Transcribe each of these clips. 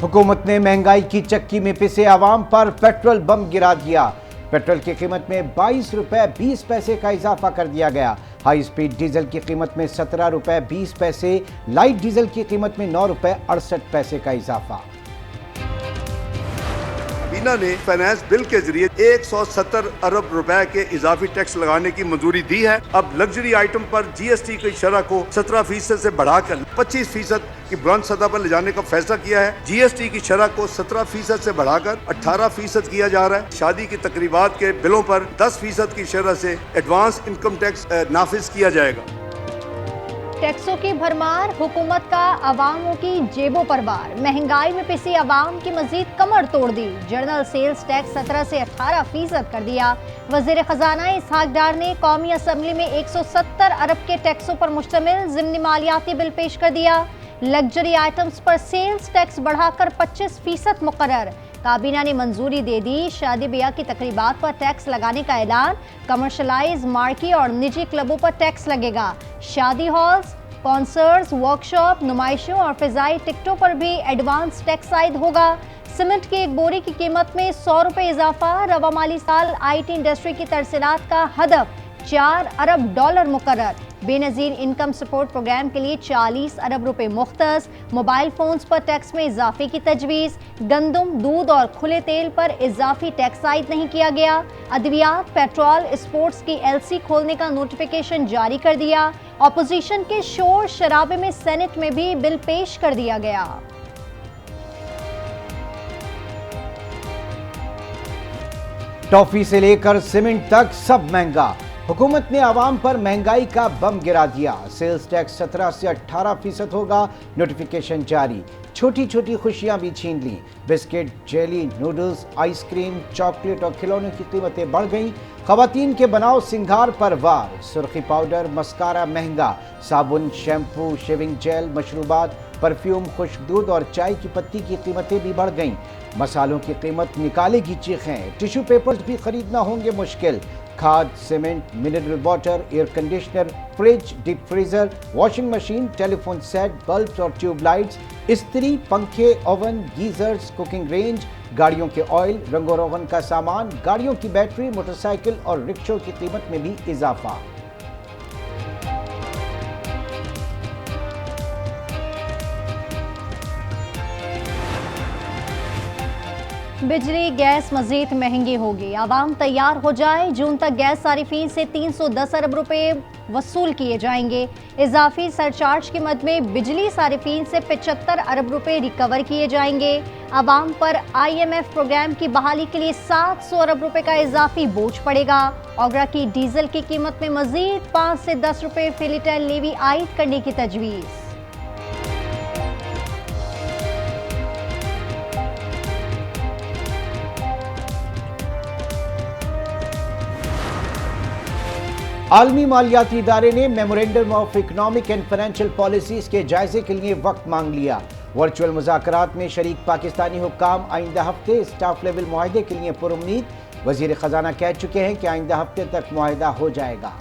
हुकूमत ने महंगाई की चक्की में पिसे आवाम पर पेट्रोल बम गिरा दिया। पेट्रोल की कीमत में 22 रुपए 20 पैसे का इजाफा कर दिया गया। हाई स्पीड डीजल की कीमत में 17 रुपए 20 पैसे, लाइट डीजल की कीमत में 9 रुपए 68 पैसे का इजाफा। काबीना ने फाइनेंस बिल के जरिए 170 अरब रुपए के इजाफी टैक्स लगाने की मंजूरी दी है। अब लग्जरी आइटम पर जीएसटी की शरह को 17% से बढ़ाकर 25% की बुलंद सतह पर ले जाने का फैसला किया है। जीएसटी की शरह को 17% से बढ़ाकर 18% किया जा रहा है। शादी की तकरीबात के बिलों पर 10% की शरह से एडवांस इनकम टैक्स नाफिज किया जाएगा। टैक्सों की भरमार, हुकूमत का अवामों की जेबों पर वार। महंगाई में पिसी अवाम की मजीद कमर तोड़ दी। जनरल सेल्स टैक्स 17 से 18% कर दिया। वजीर खजाना इसहाक डार ने कौमी असम्बली में 170 अरब के टैक्सों पर मुश्तमिल ज़िमनी मालियाती बिल पेश कर दिया। लग्जरी आइटम्स पर सेल्स टैक्स बढ़ाकर 25% मुकर्रर। काबीना ने मंजूरी दे दी। शादी ब्याह की तकरीबात पर टैक्स लगाने का ऐलान। कमर्शलाइज, मार्की और निजी क्लबों पर टैक्स लगेगा। शादी हॉल्स, कॉन्सर्ट्स, वर्कशॉप, नुमाइशों और फिजाई टिकटों पर भी एडवांस टैक्स आयद होगा। सीमेंट की एक बोरी की कीमत में 100 रुपए इजाफा। रवा माली साल आईटी इंडस्ट्री की तरसीलात का हदफ 4 अरब डॉलर मुकर्रर। बेनजीर इनकम सपोर्ट प्रोग्राम के लिए 40 अरब रुपए मुख्तस। मोबाइल फोन्स पर टैक्स में इजाफे की तजवीज़। गंदम, दूध और खुले तेल पर इजाफी टैक्स आयद नहीं किया गया। अद्वियात, पेट्रोल, स्पोर्ट्स की एलसी खोलने का नोटिफिकेशन जारी कर दिया। ऑपोजिशन के शोर शराबे में सेनेट में भी बिल पेश कर दिया गया। टॉफी से लेकर सीमेंट तक सब महंगा। हुकूमत ने आवाम पर महंगाई का बम गिरा दिया। सेल्स टैक्स 17 से 18% होगा, नोटिफिकेशन जारी। छोटी छोटी खुशियां भी छीन ली। Biscuit, jelly, noodles, ice cream, chocolate और खिलौनों की कीमतें बढ़ गईं। खवातीन के बनाव सिंगार पर वार। सुर्खी पाउडर, मस्कारा महंगा। साबुन, शैम्पू, शेविंग जेल, मशरूबात, परफ्यूम, खुश्क दूध और चाय की पत्ती की कीमतें भी बढ़ गईं। मसालों की कीमत निकालेगी चीखें। टिश्यू पेपर्स भी खरीदना होंगे मुश्किल। खाद, cement, mineral water, air conditioner, fridge, deep freezer, washing machine, telephone set, bulbs और ट्यूबलाइट्स, इस्त्री, पंखे, ओवन, गीजर्स, कुकिंग रेंज, गाड़ियों के ऑयल, रंगो रोगन का सामान, गाड़ियों की बैटरी, मोटरसाइकिल और रिक्शों की कीमत में भी इजाफा। बिजली गैस मजीद महंगी होगी। आवाम तैयार हो जाए। जून तक गैस सारिफीन से 310 अरब रुपए वसूल किए जाएंगे। इजाफी सरचार्ज की मद में बिजली सारिफीन से 75 अरब रुपए रिकवर किए जाएंगे। आवाम पर IMF प्रोग्राम की बहाली के लिए 700 अरब रुपए का इजाफी बोझ पड़ेगा। ओगरा की डीजल की कीमत में मजीद 5 से 10 रुपए फी लीटर लेवी आयद करने की तजवीज़। आलमी मालियाती इदारे ने memorandum of economic and financial policies के जायजे के लिए वक्त मांग लिया। वर्चुअल मुज़ाकरात में शरीक पाकिस्तानी हुक्काम आइंदा हफ्ते स्टाफ लेवल मुआहदे के लिए पुरुम्मीद। वजीर खजाना कह चुके हैं कि आइंदा हफ्ते तक मुआहदा हो जाएगा।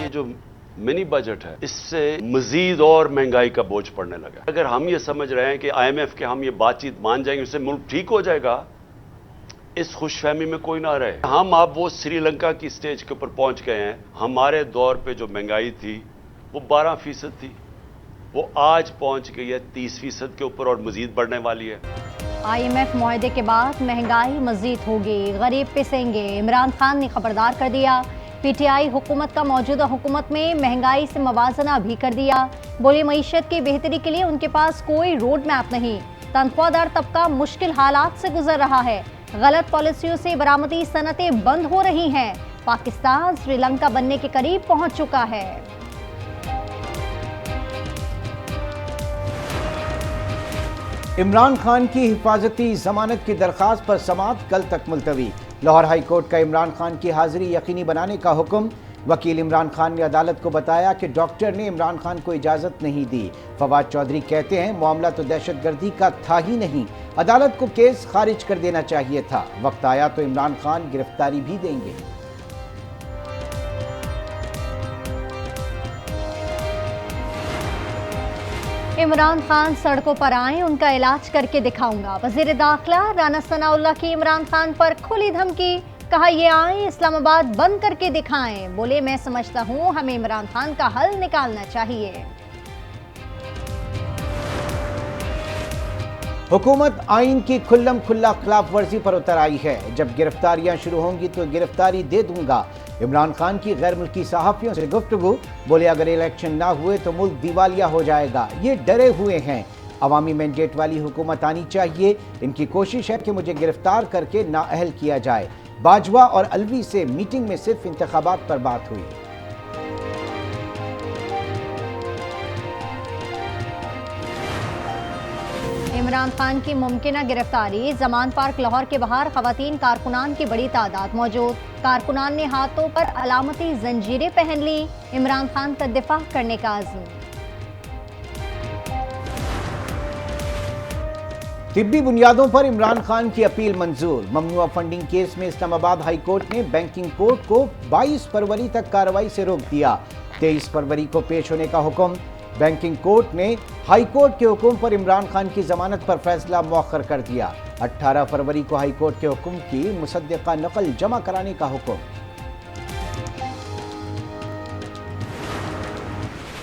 ये जो मिनी बजट है, इससे मजीद और महंगाई का बोझ पड़ने लगा। अगर हम ये समझ रहे हैं कि IMF के हम ये बातचीत मान जाएंगे, उससे मुल्क ठीक हो जाएगा, इस खुशफहमी में कोई ना रहे। हम अब वो श्रीलंका की स्टेज के ऊपर पहुंच गए हैं। हमारे दौर पे जो महंगाई थी वो 12% थी, वो आज पहुंच गई है 30% के ऊपर और मजीद बढ़ने वाली है। IMF मुआहदे के बाद महंगाई मजीद होगी, गरीब पिसेंगे। इमरान खान ने खबरदार कर दिया। PTI हुकूमत का मौजूदा हुकूमत में महंगाई से मवाजना भी कर दिया। बोले मईशत की बेहतरी के लिए उनके पास कोई रोड मैप नहीं। तनख्वाहदार तबका मुश्किल हालात से गुजर रहा है। गलत पॉलिसियों से बरामदी सनतें बंद हो रही हैं। पाकिस्तान श्रीलंका बनने के करीब पहुंच चुका है। इमरान खान की हिफाजती जमानत की दरखास्त पर समाअत कल तक मुलतवी। लाहौर हाई कोर्ट का इमरान खान की हाजिरी यकीनी बनाने का हुक्म। वकील इमरान खान ने अदालत को बताया कि डॉक्टर ने इमरान खान को इजाज़त नहीं दी। फवाद चौधरी कहते हैं मामला तो दहशतगर्दी का था ही नहीं, अदालत को केस खारिज कर देना चाहिए था। वक्त आया तो इमरान खान गिरफ्तारी भी देंगे। इमरान खान सड़कों पर आए, उनका इलाज करके दिखाऊंगा। वजीर दाखिला राना सनाउल्लाह की इमरान खान पर खुली धमकी। कहा ये आए इस्लामाबाद बंद करके दिखाएं। बोले मैं समझता हूं हमें इमरान खान का हल निकालना चाहिए। हुकूमत आइन की खुल्लम खुल्ला खिलाफ वर्जी पर उतर आई है। जब गिरफ्तारियां शुरू होंगी तो गिरफ्तारी दे दूंगा। इमरान खान की गैर मुल्की सहाफियों से गुफ्तगू। बोले अगर इलेक्शन ना हुए तो मुल्क दिवालिया हो जाएगा। ये डरे हुए हैं। अवामी मैंडेट वाली हुकूमत आनी चाहिए। इनकी कोशिश है कि मुझे गिरफ्तार करके नाअहल किया जाए। बाजवा और अलवी से मीटिंग में सिर्फ इंतखाबात पर बात हुई। इमरान खान की मुमकिना गिरफ्तारी। जमान पार्क लाहौर के बाहर खवातीन कारकुनान की बड़ी तादाद मौजूद। कारकुनान ने हाथों पर अलामती जंजीरें पहन ली। इमरान खान का दिफा करने का आज़म। तिब्बी बुनियादों पर इमरान खान की अपील मंजूर। ममनुआ फंडिंग केस में इस्लामाबाद हाई कोर्ट ने बैंकिंग कोर्ट को 22 फरवरी तक कार्रवाई से रोक दिया। 23 फरवरी को पेश होने का हुक्म। बैंकिंग कोर्ट ने हाई कोर्ट के हुक्म पर इमरान खान की जमानत पर फैसला मौखर कर दिया। 18 फरवरी को हाई कोर्ट के हुक्म की मुसद्दिका नकल जमा कराने का हुक्म।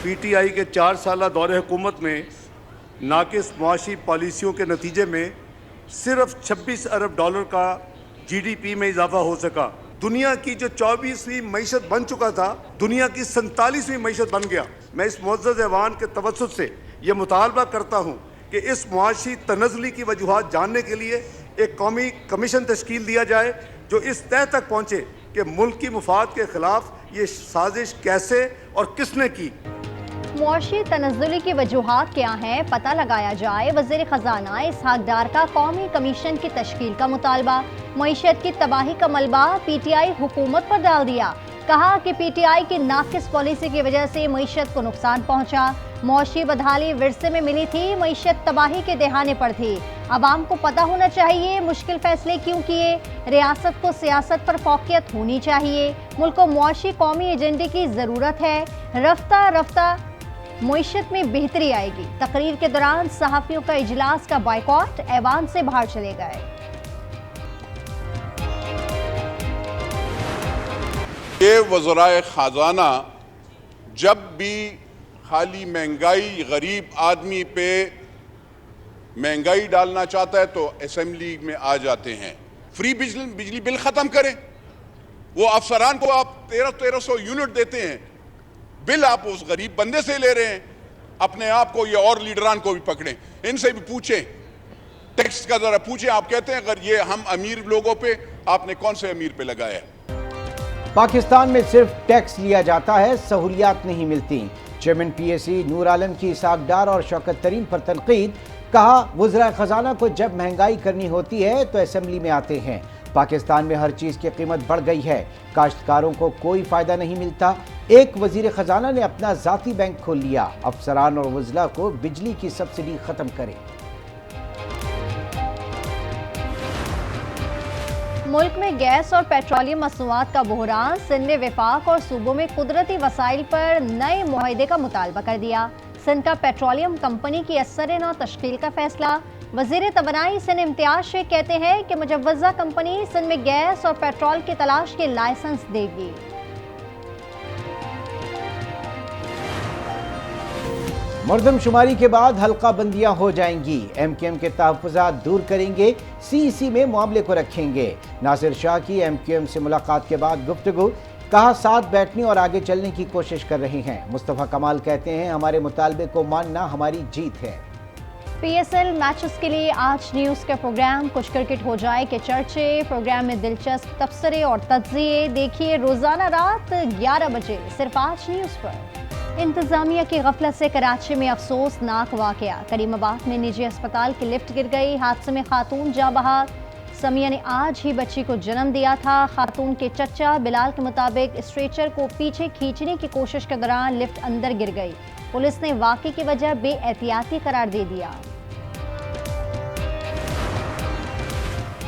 पीटीआई के 4 साला दौरे हुकूमत में नाकिस मुआशी पॉलिसियों के नतीजे में सिर्फ 26 अरब डॉलर का जीडीपी में इजाफा हो सका। दुनिया की जो 24वीं मईशत बन चुका था, दुनिया की 47वीं मईशत बन गया। मैं इस मुअज़्ज़ज़ ऐवान के तवज्जुह से यह मुतालबा करता हूँ कि इस मुआशी तनज़्ज़ुली की वजूहात जानने के लिए एक कौमी कमीशन तश्कील दिया जाए जो इस तय तक पहुँचे कि मुल्क की मुफाद के खिलाफ ये साजिश कैसे और किसने की। मुआशी तनज़्ज़ुली की वजूहात क्या हैं, पता लगाया जाए। वज़ीर ख़जाना इसहाक़ डार का कौमी कमीशन की तश्कील का मुतालबा। मईशत की तबाही का मलबा पीटीआई हुकूमत पर डाल दिया। कहा कि पीटीआई की नाकिस पॉलिसी की वजह से मईशत को नुकसान पहुंचा। मुआशी बदहाली विरसे में मिली थी, मईशत तबाही के दहाने पर थी। आवाम को पता होना चाहिए मुश्किल फैसले क्यों किए। रियासत को सियासत पर फौकियत होनी चाहिए। मुल्क को मुआशी कौमी एजेंडे की ज़रूरत है। रफ्ता रफ्ता मईशत में बेहतरी आएगी। तकरीर के दौरान सहाफ़ियों का इजलास का बाइकॉट, ऐवान से बाहर चले गए। ये वज़राए ख़जाना जब भी खाली महंगाई, गरीब आदमी पे महंगाई डालना चाहता है तो असेंबली में आ जाते हैं। फ्री बिजली बिल ख़त्म करें। वो अफसरान को आप 1300 यूनिट देते हैं, बिल आप उस गरीब बंदे से ले रहे हैं। अपने आप को ये और लीडरान को भी पकड़ें, इनसे भी पूछें, टैक्स का जरा पूछें। आप कहते हैं अगर ये हम अमीर लोगों पे, आपने कौन से अमीर पे लगाया है? पाकिस्तान में सिर्फ टैक्स लिया जाता है, सहूलियात नहीं मिलती। चेयरमैन पीएसी नूर आलम की इसहाक़ डार और शौकत तरीन पर तनकीद। कहा वज़राए ख़जाना को जब महंगाई करनी होती है तो असेंबली में आते हैं। पाकिस्तान में हर चीज़ की कीमत बढ़ गई है, काश्तकारों को कोई फ़ायदा नहीं मिलता। एक वज़ीर ख़जाना ने अपना ज़ाती बैंक खोल लिया। अफसरान और वज़ला को बिजली की सब्सिडी ख़त्म करें। मुल्क में गैस और पेट्रोलियम मसनूआत का बहरान। सिंध ने वफाक और सूबों में कुदरती वसाइल पर नए मुआहदे का मुतालबा कर दिया। सिंध का पेट्रोलियम कंपनी की असर नौ तश्कील का फैसला। वज़ीर तवानाई सिंध इम्तियाज शेख कहते हैं कि मुजव्वज़ा कंपनी सिंध में गैस और पेट्रोल की तलाश के लाइसेंस देगी। मरदमशुमारी के बाद हल्का बंदियां हो जाएंगी। एमक्यूएम के तहफ़्फ़ुज़ात दूर करेंगे, सीईसी में मामले को रखेंगे। नासिर शाह की एमक्यूएम से मुलाकात के बाद गुफ्तगू। कहा साथ बैठने और आगे चलने की कोशिश कर रहे हैं। मुस्तफ़ा कमाल कहते हैं हमारे मुतालबे को मानना हमारी जीत है। पीएसएल मैचेस के लिए आज न्यूज़ का प्रोग्राम कुछ क्रिकेट हो जाए के चर्चे। प्रोग्राम में दिलचस्प तबसरे और तज्ज़िये देखिए रोज़ाना रात 11 बजे सिर्फ आज न्यूज़ पर। इंतजामिया की गफलत से कराची में अफसोसनाक वाकया। करीमाबाद में निजी अस्पताल की लिफ्ट गिर गई। हादसे में खातून जाँ बहक। समिया ने आज ही बच्ची को जन्म दिया था। खातून के चचा बिलाल के मुताबिक स्ट्रेचर को पीछे खींचने की कोशिश के दौरान लिफ्ट अंदर गिर गई। पुलिस ने वाक़े की वजह बेएहतियाती करार दे दिया।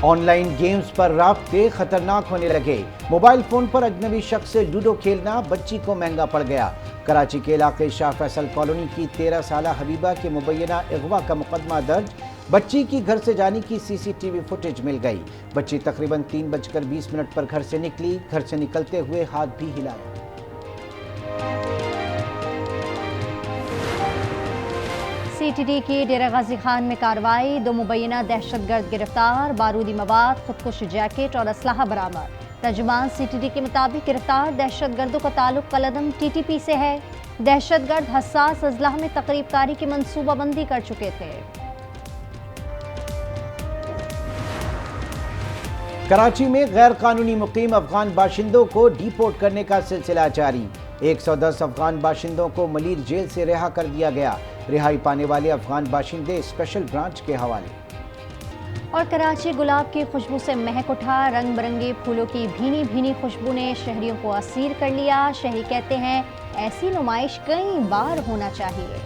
ऑनलाइन गेम्स पर राब्ते खतरनाक होने लगे। मोबाइल फोन पर अजनबी शख्स से लूडो खेलना बच्ची को महंगा पड़ गया। कराची के इलाके शाह फैसल कॉलोनी की 13 साला हबीबा के मुबैना अगवा का मुकदमा दर्ज। बच्ची की घर से जाने की सीसीटीवी फुटेज मिल गई। बच्ची तकरीबन 3:20 पर घर से निकली। घर से निकलते हुए हाथ भी हिलाया। सीटीडी की डेरा गाजी खान में कार्रवाई। 2 मुबैना दहशतगर्द गिरफ्तार। बारूदी मवाद, खुदकुश जैकेट और असलाहा बरामद। तर्जुमान सीटीडी के मुताबिक गिरफ्तार दहशतगर्दों का ताल्लुक कलदम टीटीपी से है। दहशतगर्द हसास अजलाह में तकरीबकारी की मंसूबाबंदी कर चुके थे। कराची में गैर कानूनी मुकीम अफगान बाशिंदों को डिपोर्ट करने का सिलसिला जारी। 110 अफगान बाशिंदों को मलीर जेल से रिहा कर दिया गया। रिहाई पाने वाले अफगान बाशिंदे स्पेशल ब्रांच के हवाले। और कराची गुलाब की खुशबू से महक उठा। रंग बिरंगे फूलों की भीनी भीनी खुशबू ने शहरियों को असीर कर लिया। शहरी कहते हैं ऐसी नुमाइश कई बार होना चाहिए।